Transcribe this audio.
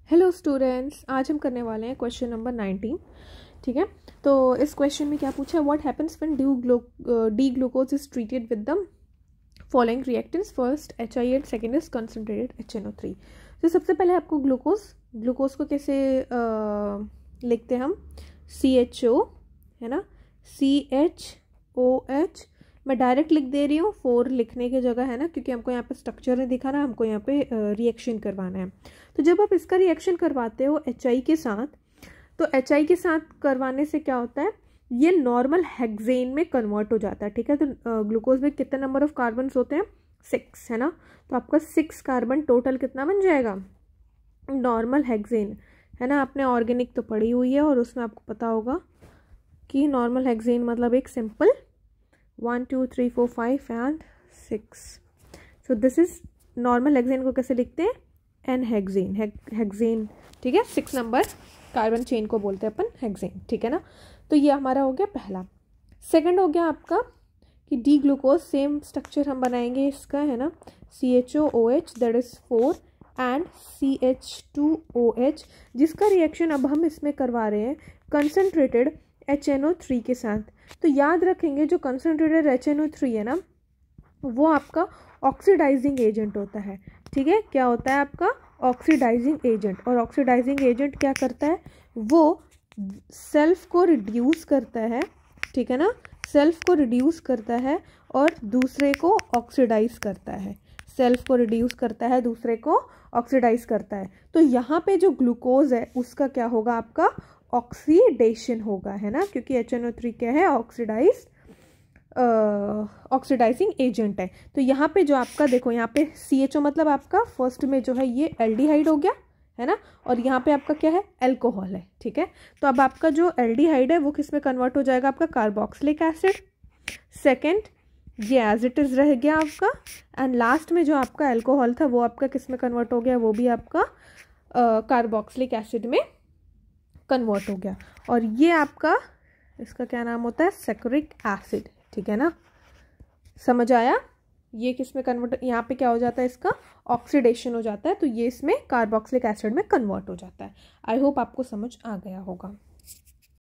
Hello students, आज हम करने वाले हैं क्वेश्चन नंबर 19। ठीक है, तो इस क्वेश्चन में क्या पूछा है, what happens when D glucose is treated with the following reactants. First HI8, second is concentrated HNO3। तो सबसे पहले आपको ग्लूकोज को कैसे लिखते हैं हम, CHO है ना, CHOH। मैं डायरेक्ट लिख दे रही हूँ 4 लिखने की जगह, है ना, क्योंकि हमको यहाँ पे स्ट्रक्चर नहीं दिखाना, हमको यहाँ पे रिएक्शन करवाना है। तो जब आप इसका रिएक्शन करवाते हो HI के साथ, तो HI के साथ करवाने से क्या होता है, ये नॉर्मल हेक्सेन में कन्वर्ट हो जाता है। ठीक है, तो ग्लूकोज में कितने नंबर ऑफ कार्बन होते हैं, 6, है ना। तो आपका 6 कार्बन टोटल कितना बन जाएगा, नॉर्मल हेक्सेन, है ना। आपने ऑर्गेनिक तो पढ़ी हुई है और उसमें आपको पता होगा कि नॉर्मल हेक्सेन मतलब एक simple 1 2 3 4 5 and 6। So this is normal hexane को कैसे लिखते हैं, एन हेक्सेन। ठीक है, 6 नंबर कार्बन चेन को बोलते हैं अपन हेक्सेन। ठीक है ना, तो ये हमारा हो गया पहला। सेकंड हो गया आपका कि डी ग्लूकोज, सेम स्ट्रक्चर हम बनाएंगे इसका, है ना, CHOOH that is 4 and CH2OH, जिसका रिएक्शन अब हम इसमें करवा रहे हैं कंसनट्रेटेड HNO3 के साथ। तो याद रखेंगे जो कंसनट्रेटेड HNO3 है ना, वो आपका ऑक्सीडाइजिंग एजेंट होता है। ठीक है, क्या होता है आपका ऑक्सीडाइजिंग एजेंट। और ऑक्सीडाइजिंग एजेंट क्या करता है, वो सेल्फ को रिड्यूस करता है। ठीक है ना, सेल्फ को रिड्यूस करता है और दूसरे को ऑक्सीडाइज करता है। सेल्फ को रिड्यूस करता है, दूसरे को ऑक्सीडाइज करता है। तो यहाँ पे जो ग्लूकोज है उसका क्या होगा, आपका ऑक्सीडेशन होगा, है ना, क्योंकि HNO3 क्या है, ऑक्सीडाइजिंग एजेंट है। तो यहाँ पे जो आपका देखो, यहाँ पे CHO मतलब आपका फर्स्ट में जो है ये एल्डिहाइड हो गया, है ना, और यहाँ पे आपका क्या है, अल्कोहल है। ठीक है, तो अब आपका जो एल्डिहाइड है वो किस में कन्वर्ट हो जाएगा, आपका कार्बोक्सिलिक एसिड। सेकेंड ये एज इट इज रह गया आपका, एंड लास्ट में जो आपका अल्कोहल था वो आपका किस में कन्वर्ट हो गया, वो भी आपका कार्बोक्सिलिक एसिड में कन्वर्ट हो गया। और ये आपका, इसका क्या नाम होता है, सैकरिक एसिड। ठीक है ना, समझ आया, ये किस में कन्वर्ट, यहाँ पे क्या हो जाता है, इसका ऑक्सीडेशन हो जाता है, तो ये इसमें कार्बोक्सिलिक एसिड में कन्वर्ट हो जाता है। आई होप आपको समझ आ गया होगा।